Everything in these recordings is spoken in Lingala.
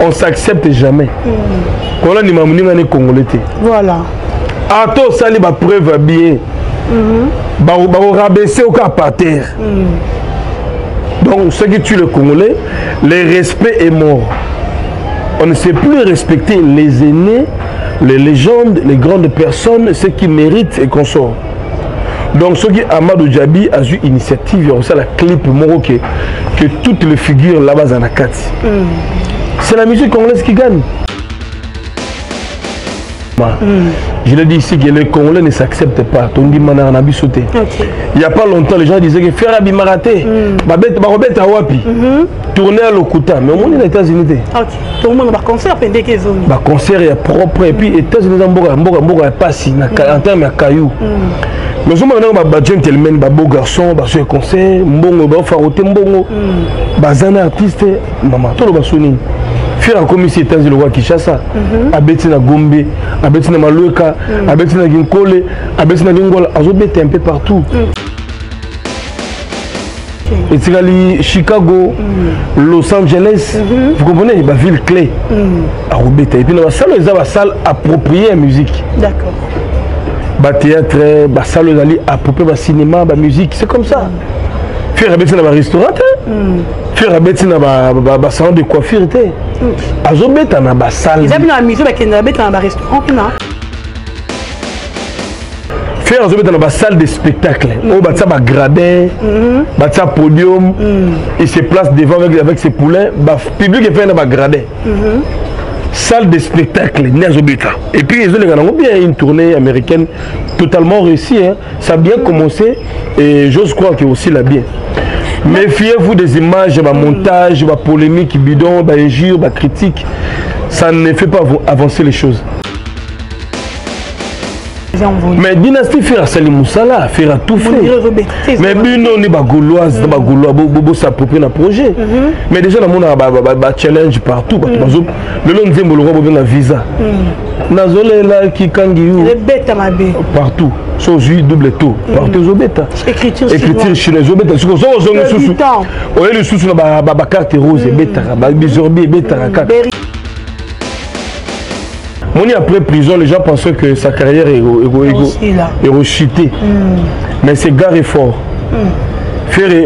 on s'accepte jamais. Quand on est congolais. Voilà. Attends, ça les preuve bien. On rabaisser au cas par terre. Donc, ceux qui tuent le Congolais, le respect est mort. On ne sait plus respecter les aînés, les légendes, les grandes personnes, ceux qui méritent et qu'on sort. Donc, ceux qui Amadou Djabi a eu initiative, il y a aussi la clip Moro que toutes les figures là-bas en Akati. C'est la musique congolaise qui gagne. Je l'ai dit ici que les Congolais ne s'acceptent pas. Il n'y a pas longtemps, les gens disaient que faire Abimaraté, tourner à l'Okuta, mais au monde des États-Unis. Tout le monde va concert, concert est propre, et puis les États-Unis sont pas si en termes de cailloux. Mais je suis gentleman, beau garçon, un concert, un faroté, un artiste, maman, tout le monde. Faire comme ici États-Unis le roi Kinshasa, Abetina Gombe, Abetina Maluka, Abetina Ginkole, Abetina Gingola, Azobete un peu partout. Et c'est Chicago, Los Angeles, vous comprenez, la ville clé. Arobete. Et puis dans la salle, ils ont la salle appropriée à la musique. D'accord. Le théâtre, la salle appropriée au cinéma, la musique, c'est comme ça. Faire Abetina un restaurant. Faire un salon de coiffure. Azobeta na basal. Ils ont mis un restaurant. Faire azobeta na salle de spectacle. Oh bah ça va grader, bah ça podium. Il se place devant avec ses poulains. Bah public est fait na grader. Salle de spectacle, Nazobeta. Et puis ils ont bien une tournée américaine totalement réussie. Ça a bien commencé et j'ose croire que aussi la bien. Méfiez-vous des images, des montages, des polémiques, bidons, des injures, des critiques. Ça ne fait pas avancer les choses. Mais dynastie fait à Salim Moussala, fait à tout fait. Mais non, on est gauloise, on s'approprie un projet. Mais déjà, on a un challenge partout. Le long de on a un visa. Nazolé là qui kangi partout. Chose double tour. Partout aux bêta. Écriture chinoise. Bêta. Ce qu'on a le sous la carte rose et bêta. Bizorbi et bêta. Après prison, les gens pensaient que sa carrière est rechuté. Mais c'est gars est fort.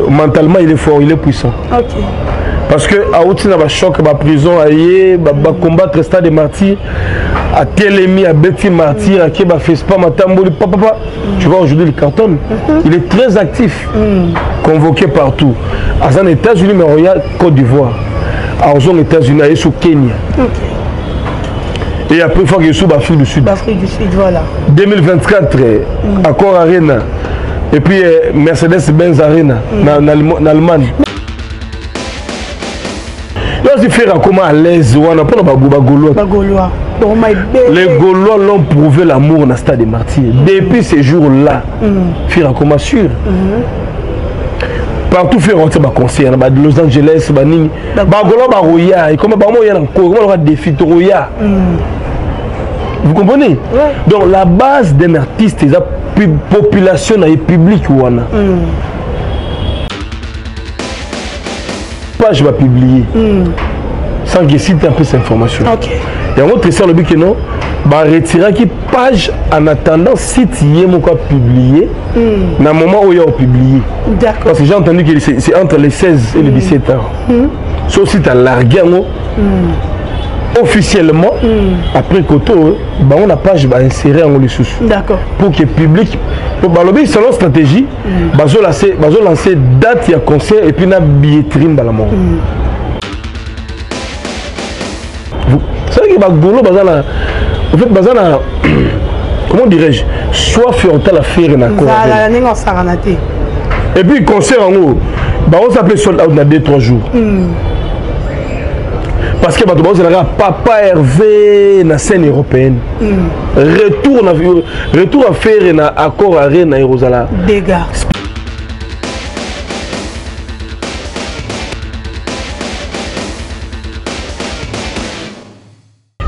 Mentalement, il est fort, il est puissant. Parce que à Outi na choc ba prison aïe ba combattre stade des martyrs à Télémi à Betty martyr à qui ba Fespa Matamboli papa tu vois aujourd'hui le carton il est très actif convoqué partout à les États-Unis mais regarde Côte d'Ivoire à aux États-Unis et sous Kenya et après il faut que sous Afrique du Sud voilà 2024 Accor Arena et puis Mercedes-Benz Arena en Allemagne. Là, faire comment à l'aise, on a pas les Gaulois l'ont prouvé l'amour dans le stade des martyrs. Depuis ces jours-là, faire comment sûr. Partout faire un concert, Los Angeles, Banini, Gaulois, Roya, et comment on a défi Roya. Vous comprenez? Donc la base d'un artiste, c'est la population et public. Je vais publier sans que cite un peu cette information. Il y a un autre essai le but que non, bah retirer qui page en attendant site y est publié dans le moment où il y a publié. D'accord. Parce que j'ai entendu que c'est entre les 16 et les 17 ans. Sauf si tu as largué officiellement après Koto, bah on a page va insérer en les sous. D'accord. Pour que le public Balobi selon stratégie, bazo lancer date ya concert et puis na billetterie dans la mort. C'est que bagolo bazana en fait bazana comment dirais-je soit faire la faire na quoi. Et puis concert en haut, bah on s'appelle sold out dans 2-3 jours. Parce que Papa Hervé na scène européenne. Retour à faire na Accor Arena Yeruzalem. Dégâts.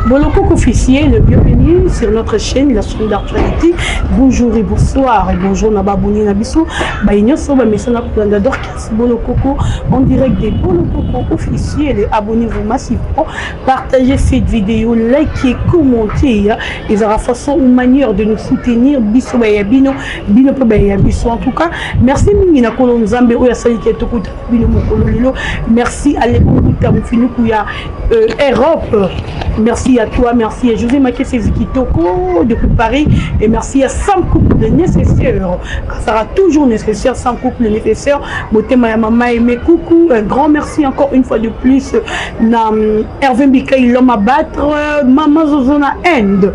Bolokoko officiel, bienvenue sur notre chaîne, la chaîne d'actualité. Bonjour et bonsoir. Et bonjour Nababoni Nabiso. Baïnyo Soba Messana Kulanda Dorcas Bolokoko en direct des Bolokoko officiel. Abonnez-vous massivement. Partagez cette vidéo, likez, commentez. Et ça façon ou manière de nous soutenir. Biso Bayabino, Bino Bayabiso. En tout cas, merci Mingina Kolon Zambe Oya Salike Tokuta Bino Mokololilo. Merci à l'écoute Moufinoukuya Europe. Merci à toi, merci à José Maké Sezikitoko depuis Paris et merci à 100 couples de nécessaires. Ça sera toujours nécessaire, 100 couples nécessaires. Motema ya Mama Aimé, coucou, un grand merci encore une fois de plus. Na Hervé Mbika, il l'homme à battre. Maman Zozona End,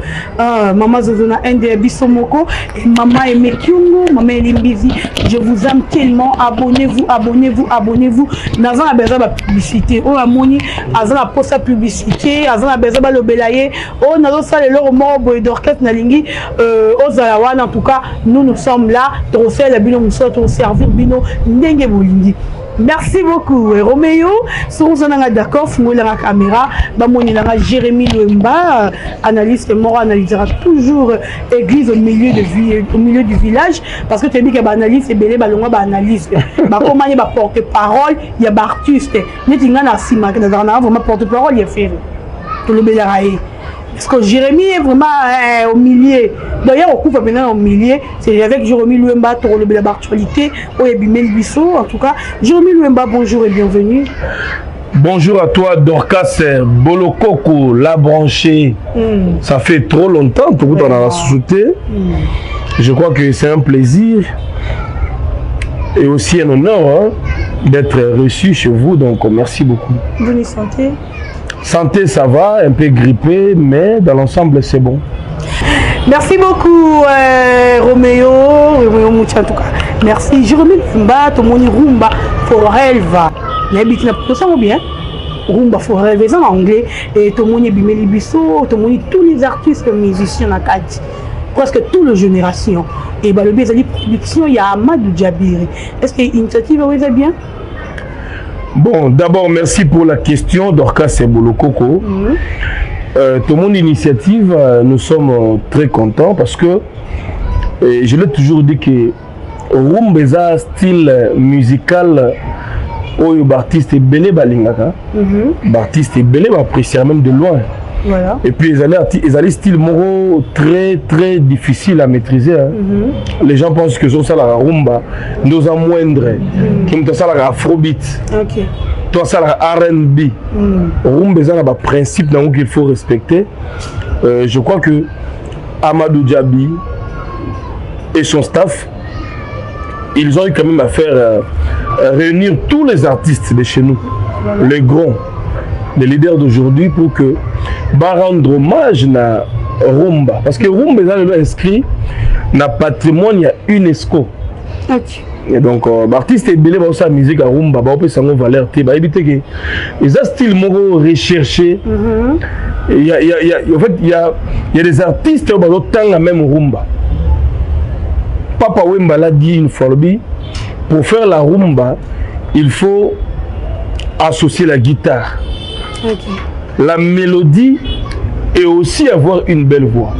Maman Zozona End et Bissomoko et Maman Aimé Kyungo, Maman Elimbizi. Je vous aime tellement. Abonnez-vous, abonnez-vous, abonnez-vous. Nazan a besoin de la publicité. Oh, Amoni, Azan a posé la publicité. Azan a besoin de belaye. Oh, Nazan ça le leur mort d'orchestre Nalingi. Aux Zalawan, en tout cas, nous sommes là. Trosser la bino, nous sommes servir bino. Ndenge Bolingi. Merci beaucoup, Roméo. Si vous êtes d'accord, vous avez la caméra. Jérémy Louemba, analyste mort, analysera toujours l'église au milieu du village. Parce que tu as dit que l'analyse est belle, l'analyse. Comment il y a porte-parole, il y a artiste. Il y a vraiment porte-parole, il y a fait. Tout le bédaraï. Parce que Jérémy est vraiment au milieu. D'ailleurs, on couvre maintenant au milieu. C'est avec Jérémy Louemba, pour le l'actualité. Au Ebimel Bissot. En tout cas, Jérémy Louemba, bonjour et bienvenue. Bonjour à toi, Dorcas Bolokoko, la branchée. Ça fait trop longtemps que tu en as sauté. Je crois que c'est un plaisir et aussi un honneur d'être reçu chez vous. Donc, merci beaucoup. Bonne santé. Santé, ça va, un peu grippé, mais dans l'ensemble, c'est bon. Merci beaucoup, Roméo Mouti, en tout cas. Merci. Jérémy Louemba, Tomoni Rumba Forelva. N'habite n'a pas ça bien. Rumba Forelva, c'est en anglais. Et Tomoni Bimeli Bisso, Tomoni tous les artistes musiciens à Kati. Presque toute la génération. Et bah, le Bézali Production, il y a Amadou Djabiri. Est-ce que l'initiative va bien? Bon, d'abord, merci pour la question, Dorcas Bolokoko. Tout mon initiative, nous sommes très contents parce que je l'ai toujours dit que Rumbeza style musical, où l'artiste est belé balingaka, l'artiste est belé apprécier même de loin. Voilà. Et puis ils allaient style moro très très difficile à maîtriser. Les gens pensent que c'est ça la rumba, nous en moindre, comme ça la afrobeat, toi ça la R&B. Rumba c'est un principe qu'il faut respecter. Je crois que Amadou Djabi et son staff, ils ont eu quand même à faire réunir tous les artistes de chez nous, les grands, les leaders d'aujourd'hui pour que rendre hommage à Rumba. Parce que Rumba est inscrit dans le patrimoine UNESCO. Et donc, l'artiste est belé dans sa musique à Rumba, il peut s'en valeur. Il y a un style recherché. En fait, il y a des artistes qui ont la même Rumba. Papa Wemba l'a dit une fois, pour faire la Rumba, il faut associer la guitare. La mélodie et aussi avoir une belle voix.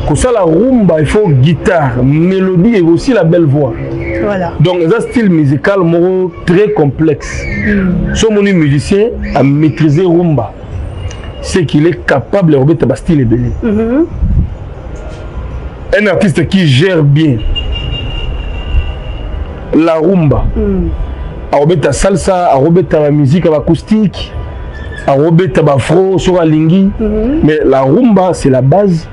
Pour ça, la rumba, il faut guitare, mélodie et aussi la belle voix. Voilà. Donc, c'est un style musical très complexe. Si mon musicien a maîtrisé rumba, c'est qu'il est capable de remettre un style belé. Un artiste qui gère bien la rumba, à remettre la salsa, à remettre la musique acoustique, à remettre la afro, sur la lingui. Mais la rumba, c'est la base.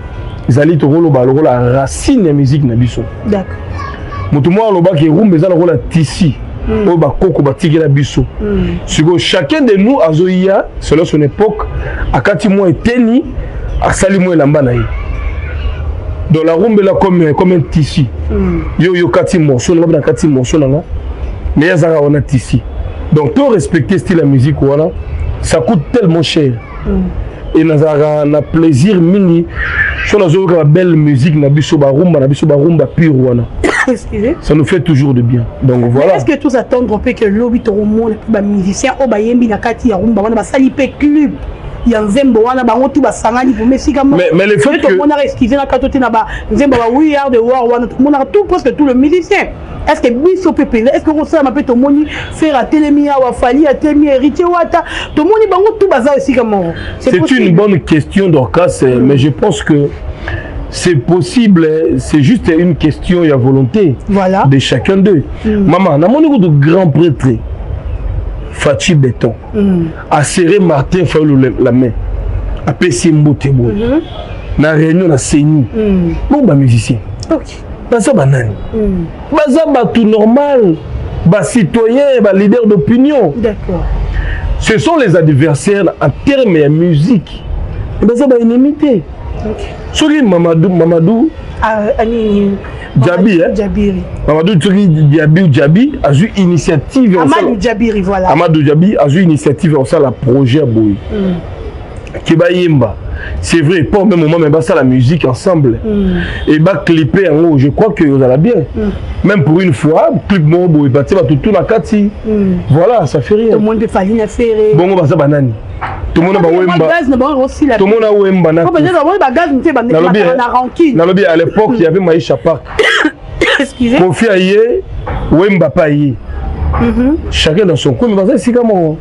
Ils allaient te rôle la racine de la musique. D'accord. Moi, le rumba, c'est le rôle tissu. Chacun de nous, à Zoïa, selon son époque, à Katimo et Teni, à Salimo et Lambanaï. Donc la rumba là comme un tissu. Yo kati morceau là, kati morceau là. Mais il y a un tissu. Donc pour respecter style la musique voilà, ça coûte tellement cher. Et nous avons un plaisir mini sur la belle musique na biso ba rumba pure voilà. Ça nous fait toujours de bien. Donc voilà. Est-ce que tous attendent que le lobby au monde les musiciens au bayembi na kati ya rumba wana ba sali pe club il y a nzembo wana bango tout basangani pour mesika mo mais le fait que on a esquivé na katote na ba nzembo ba we are the war wana tout monde a tout presque tout le musicien est-ce que biso pepe est-ce que on ça m'a tout moni faire à télémia ou fali à télémia héritier wata tout moni bango tout bazar esika mo c'est une bonne question Dorcas mais je pense que c'est possible, c'est juste une question, il y a volonté de chacun d'eux. Maman, dans mon de grand prêtre, Fachi Béton, a serré Martin Fayou la main, a Pessi Mbotebo, na réunion na Seni, bon bah musicien. Ok. Baza banani. Baza ba tout normal, ba citoyen, ba leader d'opinion. D'accord. Ce sont les adversaires en termes de musique. Baza ba inimité. Soki Mamadou Djabi, Mamadou Djabi a eu initiative. Amadou Djabiri, voilà. Amadou Djabi a eu initiative en ça la projet à Boy. Kibayimba. C'est vrai, pas au même moment, mais bah ça la musique ensemble. Et bah clipper en haut, je crois que vous allez bien. Même pour une fois, clip mon boy, bah tu vas tout la kati. Voilà, ça fait rien. Tout le monde peut faire une affaire. Bon, bah ça banane. Tout le monde a Wemba. Tout le monde a Wemba. Nalobi à l'époque, il y avait Maïcha Park. Excusez. Kofi Aye, Wemba Paye. Chacun dans son coin, mais c'est comment.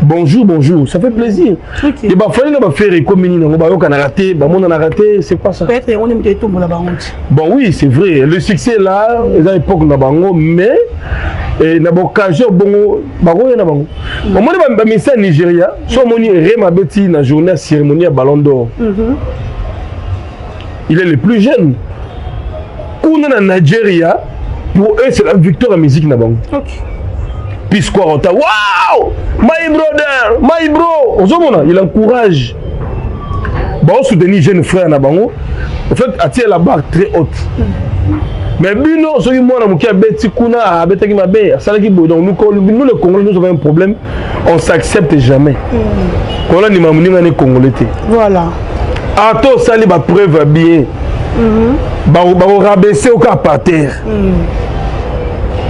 Bonjour, bonjour, ça fait plaisir. Et bah fallait pas faire économie, on va raté, bah on a raté, c'est pas ça. Peut-être on aime tout la honte. Bon oui, c'est vrai, le succès là, à l'époque na bango, mais na bokajo bongo, bango na bango. Au moins ba message Nigeria, so moni Rema Beti na journée cérémonie à Ballon d'Or. Il est le plus jeune. On a Nigeria, pour eux c'est la victoire en musique na bango. OK. Puisque quoi, waouh, my brother, my bro, il encourage. Bon, soutenir jeune frère Nabango, en fait, attire la barre très haute. Mais Bino, celui moi, on a bêti kuna, a bêti qui m'a bé, ça qui donc nous les Congolais, nous avons un problème, on s'accepte jamais. Quand on a ni mamuni, on est Congolais. Voilà. Ato sali ba preuve bien. Ba rabaisser au cas par terre.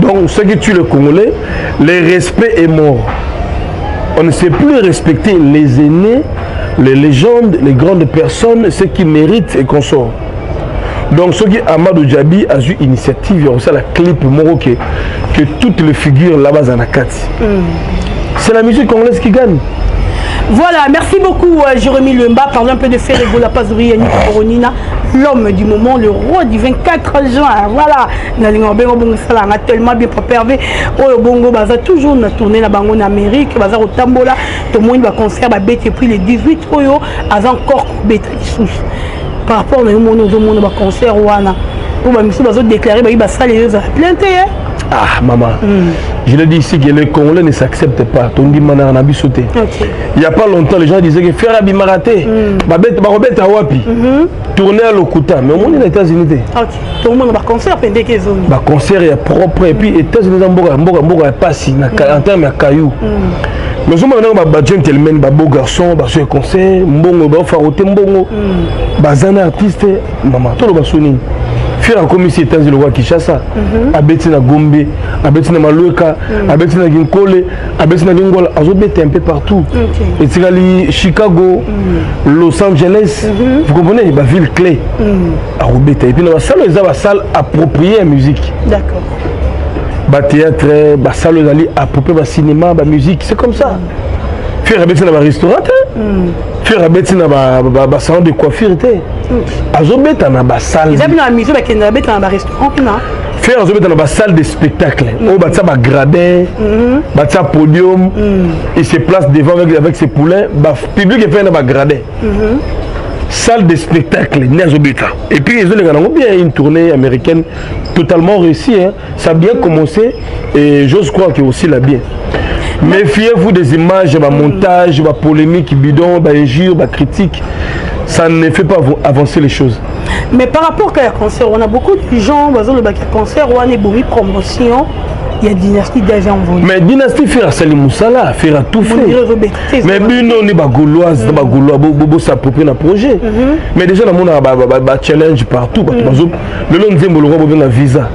Donc, ce qui tue le Congolais, le respect est mort. On ne sait plus respecter les aînés, les légendes, les grandes personnes, ceux qui méritent et qu'on sort. Donc, ce qui Amadou Djabi a eu initiative, il y a aussi la clip Moro que toutes les figures là-bas en Akati. C'est la musique congolaise qui gagne. Voilà, merci beaucoup Jérémy Lemba. Parlons un peu de Ferrego La Pazouri, Yannick Coronina, l'homme du moment, le roi du 24 juin. Voilà, on a tellement bien préparé. Au Bongo, Baza toujours tourné la bango en Amérique, Baza au Tambola, tout le monde va concert, et puis le 18 Oyo, a encore bêta par rapport au monde va concert Wana. Pour ma mission, Baza déclaré, il va saler plein de Ah, maman, je l'ai dit ici que les Congolais ne s'acceptent pas. Il n'y a pas longtemps, les gens disaient que faire Abi Maraté, Barobet à Wapi, tourner à Lokuta, mais au monde des États-Unis. Tout le monde va concert, concert est propre, et puis les États-Unis, Mboga est passé, en termes de cailloux. Mais je suis gentleman, beau garçon, un concert, Mbongo, Faroté, Mbongo, un artiste, maman, tout le monde. Faire comme ici États-Unis le roi Kinshasa, Abetina Gombe, Abetina Maluka, Abetina Ginkole, Abetina Gingola, Azobete un peu partout. Et c'est Chicago, Los Angeles, vous comprenez, la ville clé. Arobete. Et puis dans la salle, ils ont la salle appropriée à la musique. D'accord. Bah théâtre, bah salle appropriée à cinéma, bah musique, c'est comme ça. Faire Abetina restaurant, faire Abetina salon de coiffure. Azobeta na ba salle. Ils ont mis dans un restaurant non. Faire azobeta na ba salle de spectacle. On va ça ba gradin, ba ça podium, il se place devant avec ses poulains, ba public fait na ba gradin. Salle de spectacle n'azobeta. Et puis ils ont bien une tournée américaine totalement réussie hein. Ça a bien commencé et j'ose croire que aussi la bien. Méfiez-vous des images, des montages, des polémiques bidons, des injures, des critiques. Ça ne fait pas avancer les choses. Mais par rapport à un concert, on a beaucoup de gens, par exemple, le concert, on a une promotion. il y a dynastie déjà envolée. Mais dynastie faire Sali Moussala, faire tout fait. Mais bino ni ba gauloise, ba gaulois bobo s'approprier na projet. Mais déjà na mona ba challenge partout parce que le long nzembo le roi na visa.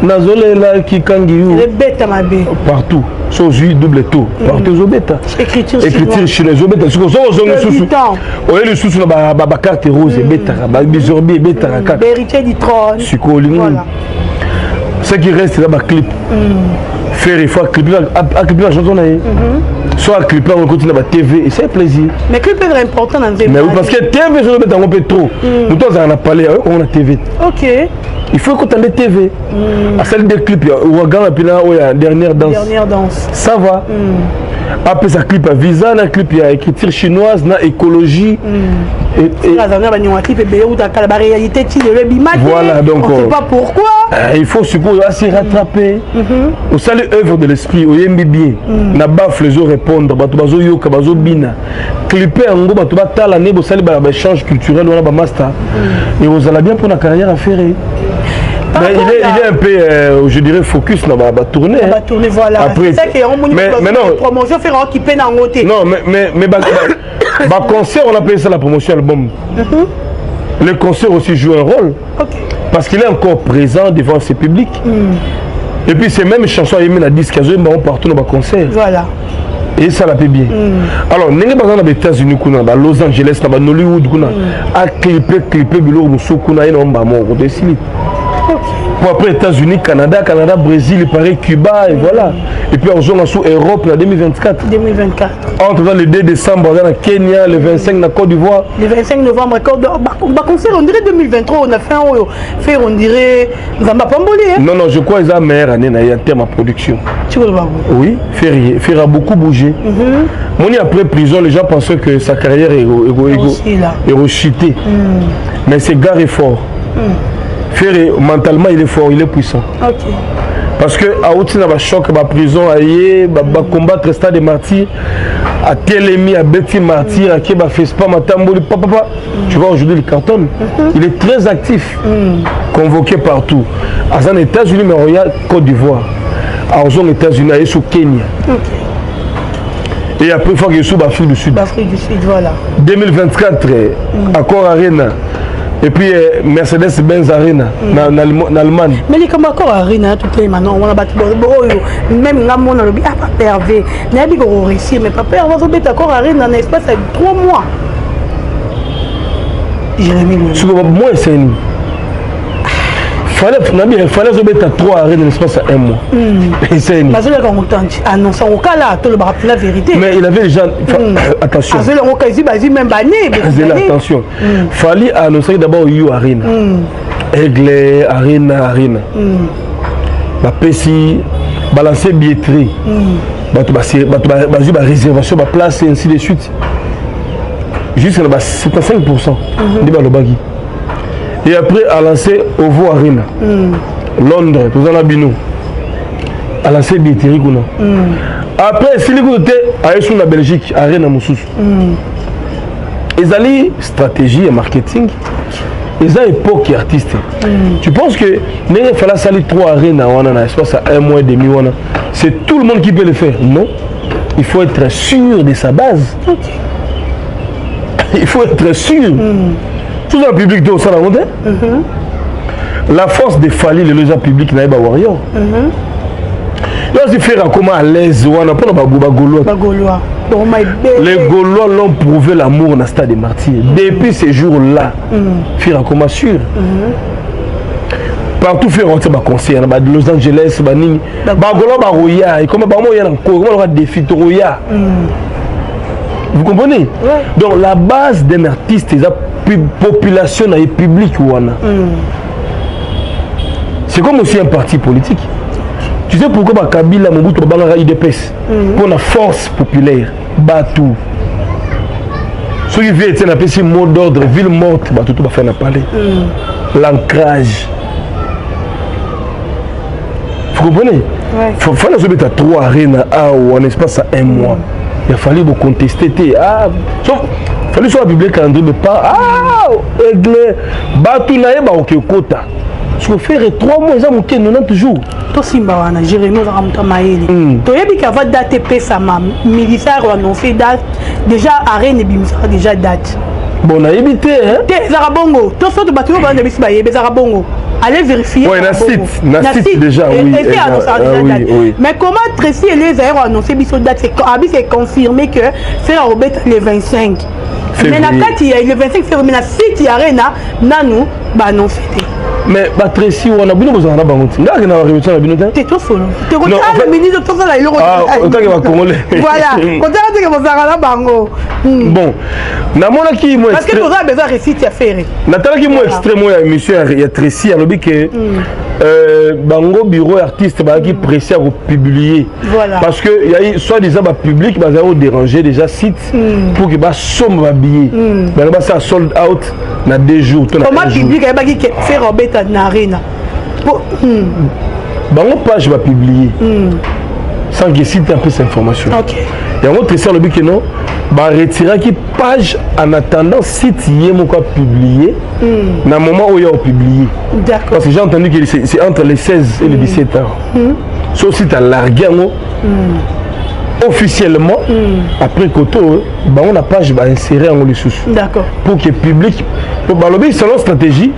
Nazole là qui kangi le bêta mabe partout. So double tour partout zo bêta. Écriture chinoise zo bêta so sous. Oye le sous na ba carte rose bêta ba bisorbi bêta carte. Héritier du trône. Voilà. Ce qui reste là, clip. Faire il faut clipper la chanson. Soit clipper, on continue à TV et c'est plaisir. Mais clip est important dans le mais oui, parce que TV, je vais un peu trop. Nous tous on a parlé, on a TV. Ok. Il faut qu'on ait TV. À celle des clips, il y a dernière danse. Dernière danse. Ça va. Après ça clip à visa, un clip à écriture chinoise, na écologie. Voilà donc. On ne sait pas pourquoi. Il faut supposer à se rattraper. Au salut œuvre de l'esprit, au yembi bien. Na baf les autres répondre, bato bazo yoka bazo bina. Clipper en gros bato batala ne bo salut ba échange culturel ou ba master. Et vous allez bien pour la carrière à faire. Mais il est un peu, je dirais, focus dans la tournée. La tournée, voilà. Après, mais non. Promotion fait qui peine en côté. Non, mais concert, on appelle ça la promotion album. Le concert aussi joue un rôle. Parce qu'il est encore présent devant ses publics. Et puis ces mêmes chansons, il y a 10 15 partout dans le concert. Voilà. Et ça la fait bien. Alors, nous sommes aux États-Unis, à Los Angeles, à Hollywood, à clipper, pour après États-Unis, Canada, Brésil, Paris, Cuba, et voilà. Et puis on joue en Europe en 2024. Entre le 2 décembre, on a Kenya, le 25 en Côte d'Ivoire. Le 25 novembre, concert, on dirait 2023, on a fait, on dirait, non, je crois que c'est la meilleure année en termes de production. Tu veux le voir? Oui, faire a beaucoup bougé. Après prison, les gens pensaient que sa carrière est rechutée. Mais c'est gars est fort. Mentalement il est fort, il est puissant. Parce que à Outina va choc, va prison, va combattre stade des martyrs, à Télémi, à Betty martyr, à Keba Fespa, Matamboli, papa. Tu vois aujourd'hui le carton. Il est très actif, convoqué partout. À les États-Unis, mais il y a Côte d'Ivoire. À aux États-Unis, il est sous Kenya. Et après, il faut qu'il soit Afrique du Sud. Afrique du Sud, voilà. 2024, Accor Arena. Et puis Mercedes-Benz Arena en Allemagne. Mais les comme encore Arena, tout est maintenant, on a battu même là, on a le pas pervé. N'a pas réussi, mais pas pervé, on va battre encore Arena dans l'espace de 3 mois. Jérémy. Moi, c'est une. Fallait se mettre à 3 arènes dans l'espace à 1 mois. C'est une. La vérité. Mais il avait déjà. Attention. Attention. Fallait annoncer d'abord You Arena. Aigle, Arena. La PC, balancer billetterie. Réservation, place et ainsi de suite. Jusqu'à 75%. Et après, à lancer Ovo Arena, Londres, tout ça, Bino. À lancer billetterie. Après, si vous êtes à la Belgique, Arena Moussous. Ils ont stratégie et marketing. Ils ont époque et artiste. Tu penses que il fallait salir 3 arènes en espace à 1 mois et demi. C'est tout le monde qui peut le faire. Non. Il faut être sûr de sa base. Il faut être sûr. Tout le public de ça la force de Fali, le léger public n'a pas warrior. Là, c'est faire comment à l'aise, on a pas Gaulois. Les Gaulois l'ont prouvé l'amour dans le stade des martyrs. Depuis ces jours-là, faire comment sûr. Partout faire un concert, de Los Angeles, Gaulois, et comme il y a un défi de Roya. Vous comprenez? Donc la base d'un artiste, c'est la population et public. C'est comme aussi un parti politique. Tu sais pourquoi Kabila Mobutu Bangara IDPS? Pour la force populaire, Batou. Ceux qui viennent c'est un mot d'ordre, ville morte, Batou va faire parler. L'ancrage. Vous comprenez? Il faut se mettre à 3 arènes ou en espace à 1 mois. Il a fallu vous contester. Il fallait sur la Bible calendrier, mais pas. Aigle, Batou naïba au Kota. je vais faire 3 mois ça mon 90 jours to simba wana Jérémy Ramta Maëli to yebi ka va date pesa mam militaire on annoncé date déjà arène bimisa déjà date bon na yebité hein te zarabongo to so to batio ba ndebisi ba yebe zarabongo allez vérifier ouais na site déjà oui oui mais comment Tracy et les aéros annoncé biso date c'est confirmé que faire Robert le 25 mais na kati le 25 février na site arena nanu ba annoncé. Mais Tracy on a bien besoin de bango nga na révolution na binote te to solo te ko le ministre to sala iloko autant que va congolais voilà ko ta te ko sala bango bon na mona ki moi parce que nous avons besoin récit à faire na tala ki moi extrêmement ya émission ya Tracy alobi que bango bureau artiste ba qui pressé à publier parce que il y a soit disant ba public ba zéro déranger déjà site pour que ba somme ba billet ba ça sold out na 2 jours comment public ba qui faire Robert na arena bango page va publier sans que site un peu cette information OK et on autre ça le but que non ba retirer qui page en attendant site yemo quoi publier na moment où il y a publié d'accord parce que j'ai entendu que c'est entre les 16 et les 17 heures sauf si tu as largué officiellement après Koto on a page va insérer en les sous d'accord pour que public pour balobi selon stratégie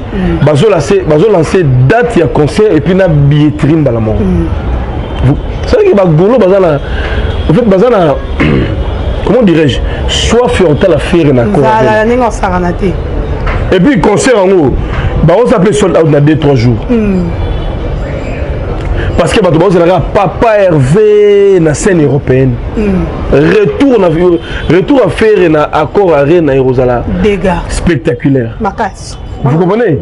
bazo lancer date ya concert et puis na billetterie balamo vous savez que bagolo bazana en fait bazana comment dirais-je soit faire la faire na quoi et puis concert en haut on s'appelle sold out na 2-3 jours parce que Papa Hervé na scène européenne retour à faire na accord arène na Yeruzalem spectaculaire vous comprenez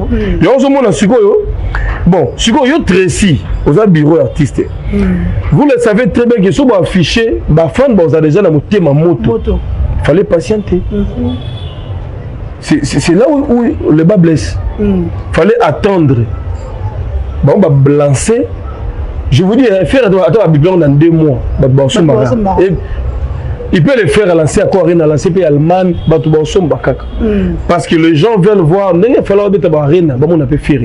bon Sikoyo Tracy aux bureau artiste vous le savez très bien que si vous affichez fan vous avez déjà na motema moto fallait patienter c'est là où le bas blesse fallait attendre on va blancer. Je vous dis, faire un biberon dans 2 mois. Et il peut le faire à lancer à quoi à lancer puis Allemagne, parce que les gens veulent voir. Il va falloir mettre à Arena, on a pu faire.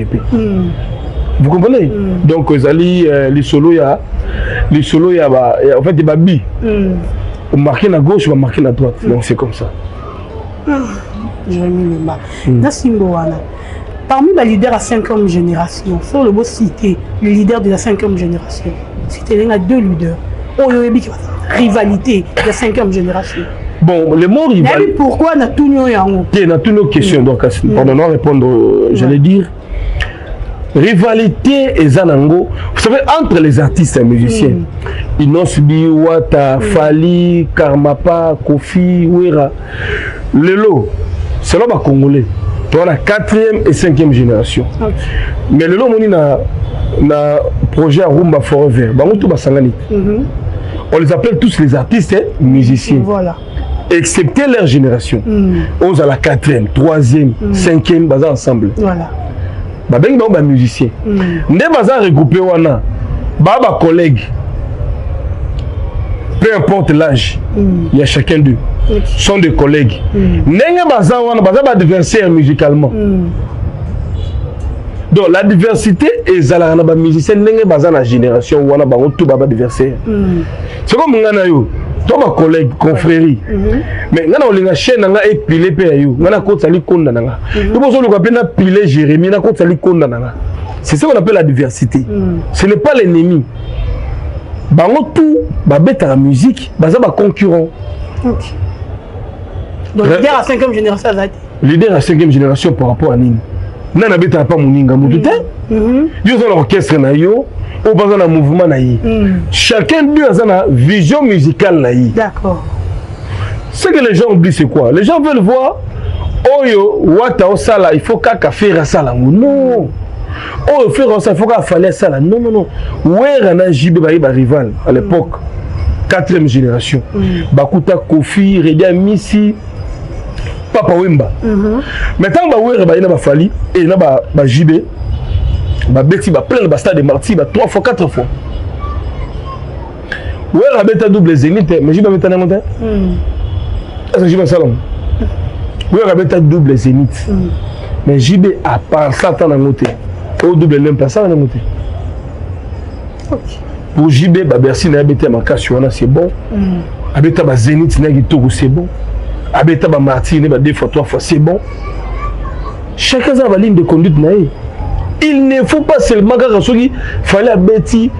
Vous comprenez? Donc les solos, il y a en fait des babis. On marque à gauche, on va marquer à droite. Donc c'est comme ça. Je vais mis le bas. Nassimboana. Parmi les leaders à 5e génération, sur le beau cité, le leader de la 5e génération, c'était l'un des 2 leaders. Oh, il y a rivalité de la 5e génération. Bon, le mot rivalité. Pourquoi on a tout nous en on a toutes nos questions, donc pendant répondre, j'allais dire. Rivalité et Zanango, vous savez, entre les artistes et musiciens, Inosbi, Wata, Fali, Karmapa, Kofi, Ouera, Lelo, c'est l'homme congolais. On a 4e et 5e génération. Mais le long na projet à Rumba Forever, on les appelle tous les artistes et musiciens. Voilà. Excepté leur génération. On a la 4e, 3e, 5e, basés ensemble. Voilà. Ben non, musiciens. N'est pas regroupé wana, baba collègues. Peu importe l'âge, il y a chacun d'eux. Sont des collègues. N'est pas adversaire musicalement. Donc la diversité est à la musicien, n'est pas la génération où on a tout adversaire. C'est comme on toi collègue, confrérie. Mais on a une chaîne qui est pilée, on a côté sali konda nanga. Nous pensons qu'on appelle pilé Jérémy, on a côté sali konda nanga. C'est ce qu'on appelle la diversité. Ce n'est pas l'ennemi. Bango tout, ba bête la musique, baza ba concurrent. Donc leader à 5e génération leader à 5e génération par rapport à Nini. Nana bête pas moninga mutute. Yo sont l'orchestre na yo. Au besoin d'un mouvement naï. Chacun d'eux a une vision musicale naï. D'accord. Ce que les gens oublient, c'est quoi? Les gens veulent voir Oyo, Wata Osala, il faut qu'à faire ça. Non. Oh, faire ça, il faut qu'à faire ça. Non. Ouer a JB Baïba rival à l'époque, 4e génération. Bakuta Kofi, Redia Missi, Papa Wemba. Maintenant, Ouer Baïna Fali et là, JB. Betty va plein de stade de Marty 3 fois 4 fois. Ouais, la bête double zénith, mais j'y vais mettre un montant. Est-ce que j'y vais salon? Ouais, la bête double zénith, mais j'y vais à part ça dans la montée. au double l'impact ça na monter pour JB ba Bercy na beta makasi wana c'est bon abeta ba Zénith na Gitoko c'est bon abeta ba Martine ba 2 fois 3 fois c'est bon chacun a sa ligne de conduite na il ne faut pas seulement que il fallait abeti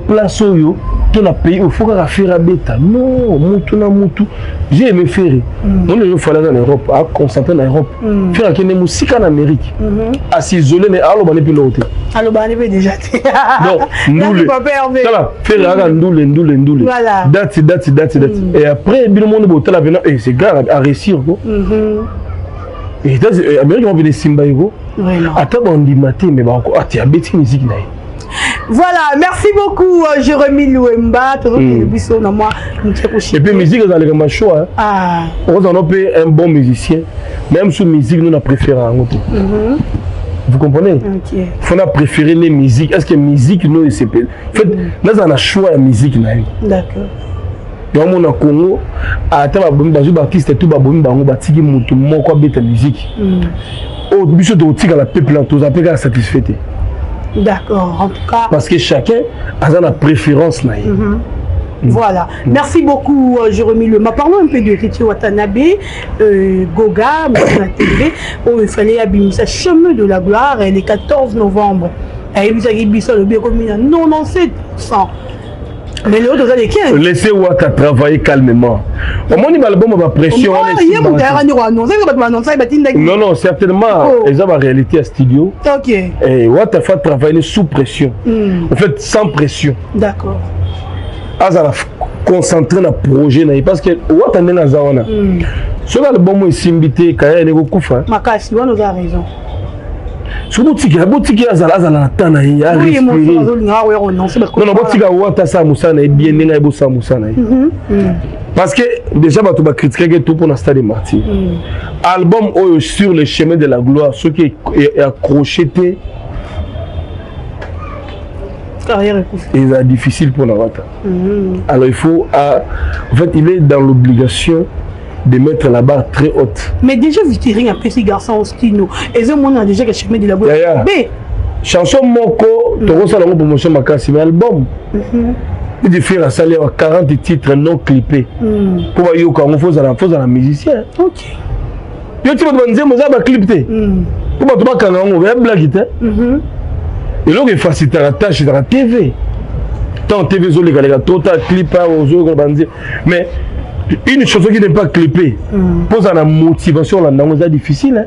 place oyo tout le pays il faut que faire abeta non mutu na mutu j'ai aimé faire on ne fallait en Europe à concentrer en Europe faire que ne musique en Amérique à s'isoler mais allo bani pilote allo bani déjà donc nous le voilà faire ndoule voilà date et après bien le monde botel venant et c'est gars à réussir quoi et dans Amérique on veut des Simba Ego attends on dit matin mais bah encore tu as bêti musique là. Voilà, merci beaucoup Jérémy Louemba. Et puis musique dans les grands choix. On a un bon musicien, même sous musique nous on a préféré un autre. Vous comprenez? Il faut préférer les musiques. Est-ce que musique nous c'est en fait nous on a choix la musique là. D'accord. Donc on a Congo à table bazou artiste tout baboni bango batiki mutu moko beta musique. Au biso de tika la peuple en tous appelé satisfait. D'accord, en tout cas. Parce que chacun a sa préférence. Voilà. Merci beaucoup, Jérémy Lema. Parlons un peu de Richie Watanabe, Goga, la TV, où il fallait abîmer sa chemin de la gloire le 14 novembre. Et il y a le 97%. Mais le autre, vous laissez Wata travailler calmement. Au moins, l'album va pression. Non, non, certainement, ils ont la réalité à studio. Ok. Et Wata fait travailler sous pression. En fait, sans pression. D'accord. Azala concentré dans le projet parce que Wata n'est pas zawana. Ce l'album est simbité quand il est au Koufa. Makasi, on a raison. Boutique azala natana ya respirer. Non boutique Wata sa musana bien ninga bossa musana. Parce que déjà tu vas critiquer tout pour l'instant des martyrs. Album oyo sur le chemin de la gloire, ce qui est accroché carrière est difficile pour la Wata. Alors il faut en fait il est dans l'obligation de mettre la barre très haute. Mais déjà, vous tirez un petit garçon au style. Et ça, on a déjà le chemin de la gloire. Chanson Moko, tu reçois la promotion de Makasi, mais album. Il dit faire la salle à 40 titres non clippés. Pour voir Yoka, on fait la musicien. Ok. Yo tu vas te dire, moi, je clipper. Pour voir, tu vas quand on va blaguer. Et là, il facilite la tâche dans la TV. Tant TV, les gars, total clip, mais une chanson qui n'est pas clippée pose la motivation là c'est difficile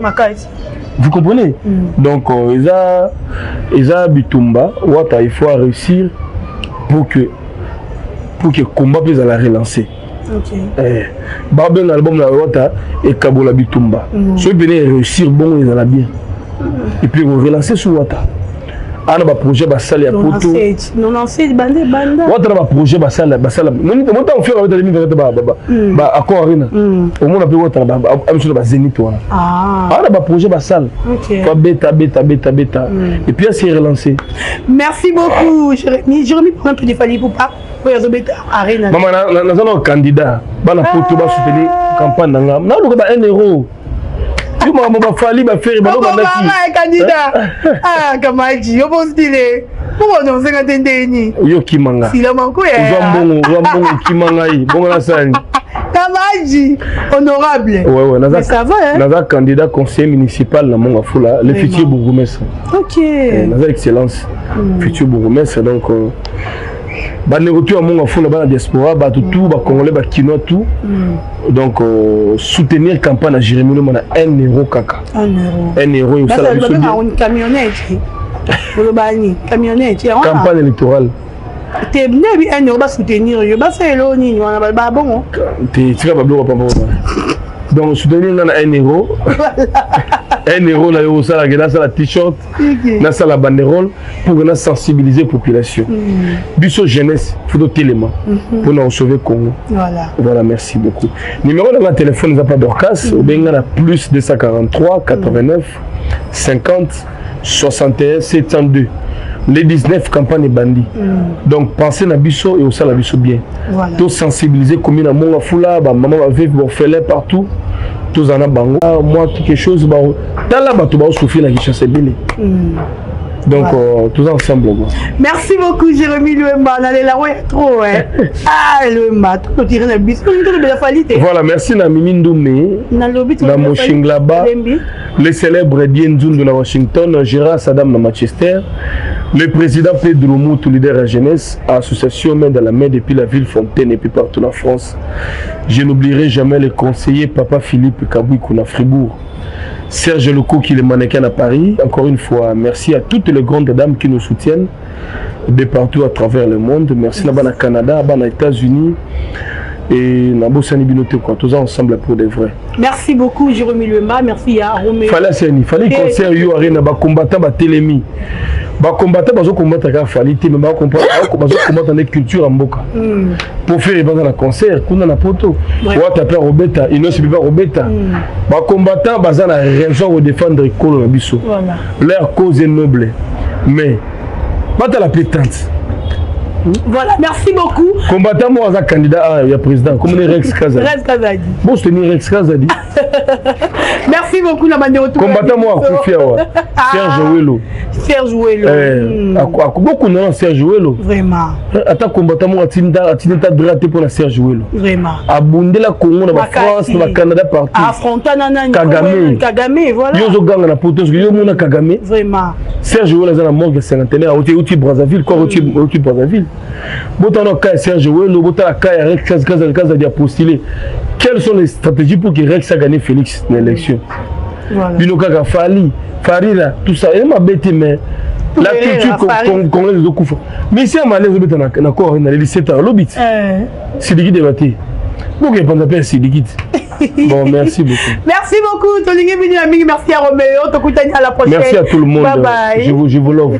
vous comprenez donc ils a bitumba Wata il faut réussir pour que combat puisse la relancer. Un album la Wata et Kabola bitumba ceux qui veulent réussir bon ils allaient bien et puis on relancer sur Wata. On a un projet basal ya poto. Non c'est bande. On a un projet basal. Mon temps fait avec les ba accord arena. Au moins on peut voir am sur la Zénith wana. On a un projet basal. Quoi bêta. Et puis c'est relancé. Merci beaucoup Jérémy pour un peu de fali pour pas pour les bêta arena. Maman nous avons un candidat bana poto ba soutenir campagne nanga. Na lo ba 1 euro. Tu m'as fallu faire candidat. Ah, Kamaji, yo bon style. Pourquoi on s'est entendu? Yo Kimanga. Si la manco est. Zambongo Kimanga yi. Bongo na sani. Kamaji, honorable. Ouais, mais ça va hein. Naza candidat conseiller municipal na Monga Fula, le futur bourgmestre. OK. Naza excellence. Futur bourgmestre donc bane retour à Monga Fula ba diaspora ba tout ba congolais ba kino tout. Donc soutenir campagne à Jérémy Lema 1 euro kaka. 1 euro ça la biso une camionnette. Pour le camionnette. Campagne électorale. T'es venu 1 euro ba soutenir yo ba c'est lo ni on ba bon. T'es tika ba blo pas bon. Donc soutenir na 1 euro. 1 euro là yo ça la t-shirt, na ça la banderole pour na sensibiliser la population. Biso jeunesse, photo téléma pour nous sauver Congo. Voilà, merci beaucoup. Numéro de notre téléphone n'est pas d'Orcas, ou bien la plus 243 89 50 61 702. Les 19 campagnes bandits. Donc pensez à biso et au sala biso bien. Tout sensibiliser commune à Monga Fula, maman va vivre orphelin partout. Tous en a bango. Moi quelque chose dans là tu vas souffrir la richesse belé. Donc, tous ensemble. Merci beaucoup, Jérémy Louemba. On allait là, ouais, trop, hein. Ah, Louemba, tout le tiré dans le bis. Voilà, merci à Mimi Ndoumé, à Moshinglaba, le célèbre Dienzoun de Washington, Gérard Saddam de Manchester, le président Pedro Moutou, leader de la jeunesse, association main dans la main depuis la ville Fontaine et puis partout en France. Je n'oublierai jamais le conseiller Papa Philippe Kabouikou à Fribourg. Serge Leco qui est le mannequin à Paris. Encore une fois, merci à toutes les grandes dames qui nous soutiennent de partout à travers le monde. Merci là-bas au Canada, là-bas aux États-Unis et dans Bossani Binote, quoi. Tous ensemble pour de vrai. Merci beaucoup, Jérémy Louemba. Merci à Roméo. Fallait concert yo arena ba combattant ba télémi. Ba combattant bazo combattre ka fallait mais ba combattre dans culture en boka. Pour faire dans la concert, kuna na poto. Wa taper Robeta, il ne se peut pas Robeta. Ba combattant baza na raison de défendre Kolo na biso. Voilà. Leur cause est noble. Mais pas la pétante. Voilà, merci beaucoup. Combattant moi un candidat à président comme Rex Kazadi. Rex Kazadi. Bon, c'est Rex Kazadi. Merci beaucoup la manière de combattant moi Koufiawa. Serge Ouelo. Serge Ouelo. Beaucoup non Serge Ouelo. Vraiment. Attends combattant moi Tinda droite pour la Serge Ouelo. Vraiment. Abondé la Congo na France, na Canada partout. Affrontant nana Kagame, voilà. Yo zo ganga na potos, yo mona Kagame. Vraiment. Serge Ouelo za na morgue cinquantenaire au Brazzaville, quoi au Brazzaville. Botano Kaya Serge Ouelo, Botana Kaya Rex Kazadi a postulé. Quelles sont les stratégies pour que Rex a gagné Félix dans l'élection? Binoka Fali, Farira, tout ça. Elle m'a bêté, mais la culture congolaise de Koufa. Mais si elle m'a l'air de d'accord, on a les 17 ans, l'obit. C'est liquide débatté. Pourquoi il n'y a pas de c'est liquide? Bon, merci beaucoup. Merci beaucoup, Tolingue Bini, merci à Roméo, à la prochaine. Merci à tout le monde. Bye bye. Je vous love.